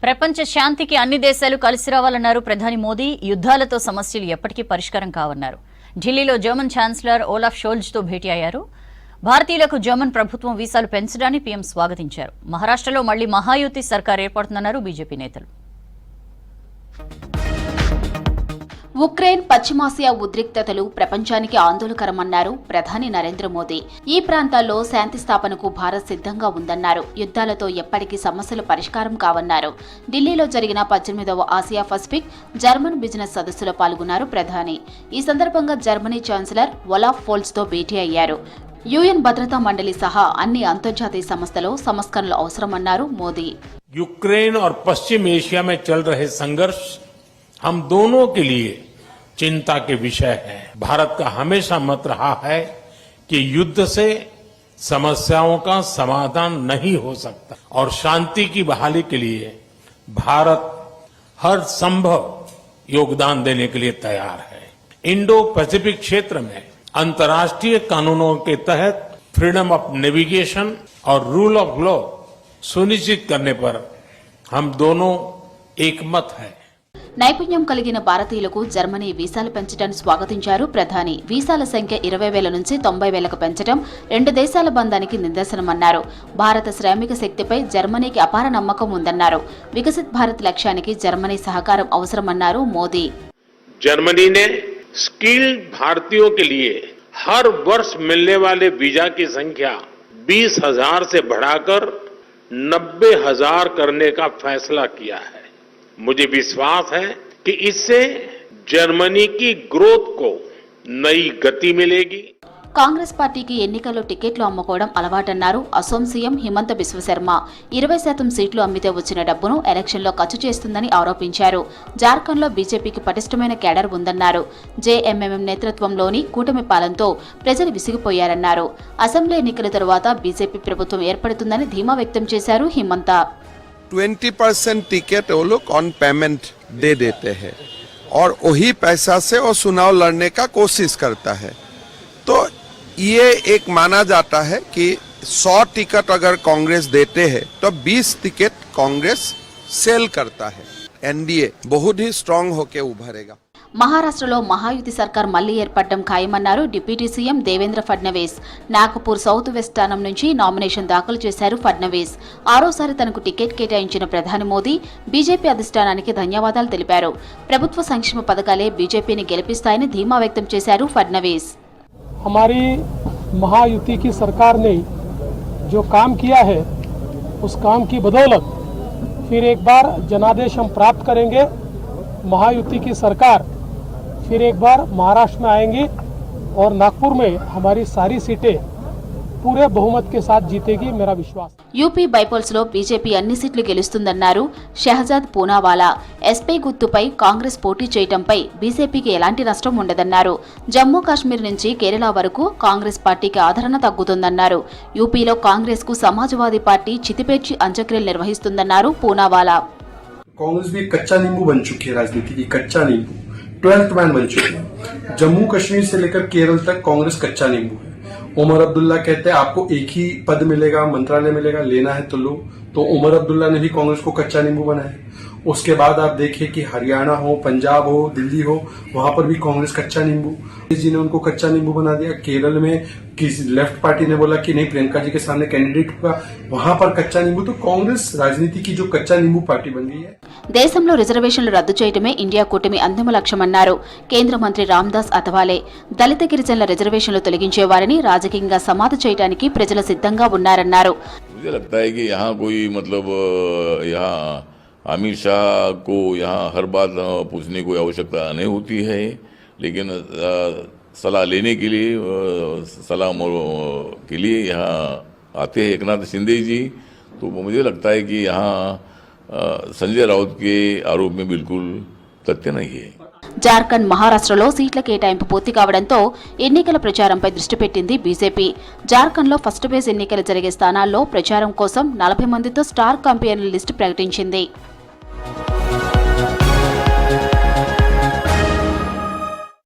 ప్రపంచ శాంతికి అన్ని దేశాలు కలిసి రావాలన్నారు ప్రధాని మోదీ. యుద్ధాలతో సమస్యలు ఎప్పటికీ పరిష్కారం కావన్నారు. ఢిల్లీలో జర్మన్ ఛాన్సలర్ ఓలాఫ్ షోల్జ్తో భేటీ అయ్యారు. భారతీయులకు జర్మన్ ప్రభుత్వం వీసాలు పెంచడాన్ని పీఎం స్వాగతించారు. మహారాష్ట్రలో మళ్లీ మహాయుతి సర్కార్ ఏర్పడుతుందన్నారు బీజేపీ నేతలు. ఉక్రెయిన్ పశ్చిమాసియా ఉద్రిక్తతలు ప్రపంచానికి ఆందోళనకరమన్నారు ప్రధాని నరేంద్ర మోదీ. ఈ ప్రాంతాల్లో శాంతి స్థాపనకు భారత్ సిద్ధంగా ఉందన్నారు. యుద్ధాలతో ఎప్పటికీ సమస్యలు పరిష్కారం కావన్నారు. ఢిల్లీలో జరిగిన 18వ ఆసియా పసిఫిక్ జర్మన్ బిజినెస్ సదస్సులో పాల్గొన్నారు ప్రధాని. ఈ సందర్భంగా జర్మనీ ఛాన్సలర్ ఓలాఫ్ షోల్జ్తో భేటీ అయ్యారు. యుఎన్ భద్రతా మండలి సహా అన్ని అంతర్జాతీయ సంస్థలో సంస్కరణలు అవసరమన్నారు మోదీ. यूक्रेन और पश्चिम एशिया में चल रहे संघर्ष हम दोनों के लिए चिंता के विषय है। भारत का हमेशा मत रहा है कि युद्ध से समस्याओं का समाधान नहीं हो सकता और शांति की बहाली के लिए भारत हर संभव योगदान देने के लिए तैयार है। इंडो पैसिफिक क्षेत्र में अंतर्राष्ट्रीय कानूनों के तहत फ्रीडम ऑफ नेविगेशन और रूल ऑफ लॉ सुनिश्चित करने पर हम दोनों एकमत हैं। నైపుణ్యం కలిగిన భారతీయులకు జర్మనీ వీసాలు పెంచడాన్ని స్వాగతించారు ప్రధాని. వీసాల సంఖ్య 20,000 నుంచి 90,000కు పెంచడం రెండు దేశాల బంధానికి నిదర్శనమన్నారు. భారత శ్రామిక శక్తిపై జర్మనీకి అపార నమ్మకం ఉందన్నారు. వికసిత్ భారత్ లక్ష్యానికి జర్మనీ సహకారం అవసరమన్నారు మోదీ. जर्मनी ने स्किल्ड भारतीयों के लिए हर वर्ष मिलने वाले वीजा की संख्या 20,000 से बढ़ाकर 90,000 करने का फैसला किया है। मुझे विश्वास है कि इससे जर्मनी की ग्रोथ को नई गति मिलेगी। కాంగ్రెస్ పార్టీకి ఎన్నికల్లో టికెట్లు అమ్ముకోవడం అలవాటన్నారు అసోం సీఎం హిమంత బిశ్వ శర్మ. 20% సీట్లు అమ్మితే వచ్చిన డబ్బును ఎలక్షన్లో ఖర్చు చేస్తుందని ఆరోపించారు. జార్ఖండ్లో బీజేపీకి పటిష్టమైన కేడర్ ఉందన్నారు. జేఎంఎం నేతృత్వంలోని కూటమి పాలనతో ప్రజలు విసిగిపోయారన్నారు. అసెంబ్లీ ఎన్నికల తరువాత బీజేపీ ప్రభుత్వం ఏర్పడుతుందని ధీమా వ్యక్తం చేశారు హిమంత. 20% टिकट वो लोग ऑन पेमेंट दे देते हैं और वही पैसा से वो चुनाव लड़ने का कोशिश करता है। तो ये एक माना जाता है कि 100 टिकट अगर कांग्रेस देते हैं तो 20 टिकट कांग्रेस सेल करता है। एनडीए बहुत ही स्ट्रांग होके उभरेगा. మహారాష్ట్రలో మహాయుతి సర్కార్ మళ్లీ ఏర్పడడం ఖాయమన్నారు deputy CM Devendra Fadnavis. Nagpur south west స్థానం నుంచి నామినేషన్ దాఖలు చేశారు ఫడ్నవీస్. ఆరోసారి తనకు టికెట్ కేటాయించిన ప్రధాని మోదీ బీజేపీ అధిష్టానానికి ధన్యవాదాలు తెలిపారు. ప్రభుత్వ సంక్షేమ పథకాలే బీజేపీని గెలిపిస్తాయని ధీమా వ్యక్తం చేశారు ఫడ్నవీస్. हमारी महायुति की सरकार ने जो काम किया है उस काम की बदौलत फिर एक बार जनादेश हम प्राप्त करेंगे. महायुति की सरकार फिर एक बार महाराष्ट्र में आएंगी और नागपुर में हमारी सारी सीटें पूरे बहुमत के साथ जीतेगी, मेरा विश्वास. యూపీ బైపోల్స్ లో బీజేపీ అన్ని సీట్లు గెలుస్తుందన్నారు షహజాద్ పూనావాలా. ఎస్పీ గుర్తుపై కాంగ్రెస్ పోటీ చేయడంపై బీజేపీకి ఎలాంటి నష్టం ఉండదన్నారు. జమ్మూ కాశ్మీర్ నుంచి కేరళ వరకు కాంగ్రెస్ పార్టీకి ఆదరణ తగ్గుతుందన్నారు. యూపీలో కాంగ్రెస్ కు సమాజ్వాదీ పార్టీ చితిపేర్చి అంత్యక్రియలు నిర్వహిస్తుందన్నారు పూనావాలా. कांग्रेस भी कच्चा नींबू बन चुकी है, राजनीति की कच्चा नींबू 12th मैन बन चुकी है. जम्मू कश्मीर से लेकर केरल तक कांग्रेस कच्चा नींबू है. उमर अब्दुल्ला कहते हैं आपको एक ही पद मिलेगा, मंत्रालय मिलेगा, लेना है तो लो. तो उमर अब्दुल्ला ने भी कांग्रेस को कच्चा नींबू बनाया. उसके बाद आप देखिए कि हरियाणा हो, पंजाब हो, दिल्ली हो, वहां पर भी कांग्रेस कच्चा नींबू जी ने उनको कच्चा नींबू बना दिया. केरल में किसी लेफ्ट पार्टी ने बोला कि नहीं प्रियंका जी के सामने कैंडिडेट होगा, वहां पर कच्चा नींबू. तो कांग्रेस राजनीति की जो कच्चा नींबू पार्टी बन गई है. దేశంలో రిజర్వేషన్లు రద్దు చేయడమే ఇండియా కూటమి అంతిమ లక్ష్యమన్నారు కేంద్ర మంత్రి రామ్దాస్ అథవాలే. దళిత గిరిజనుల రిజర్వేషన్లు తొలగించేవారని రాజకీయంగా సమాధి చేయడానికి ప్రజలు సిద్ధంగా ఉన్నారన్నారు. मुझे लगता है कि यहाँ कोई मतलब यहाँ आमिर शाह को यहाँ हर बात पूछने की आवश्यकता नहीं होती है, लेकिन सलाह लेने के लिए सलाह के लिए यहाँ आते हैं एकनाथ शिंदे जी. तो मुझे लगता है कि यहाँ संजय राउत के आरोप में बिल्कुल तथ्य नहीं है. జార్ఖండ్ మహారాష్ట్రలో సీట్ల కేటాయింపు పూర్తి కావడంతో ఎన్నికల ప్రచారంపై దృష్టి పెట్టింది బీజేపీ. జార్ఖండ్లో ఫస్ట్ ఫేజ్ ఎన్నికలు జరిగే స్థానాల్లో ప్రచారం కోసం 40 మందితో స్టార్ క్యాంపెయినర్ల లిస్టు ప్రకటించింది.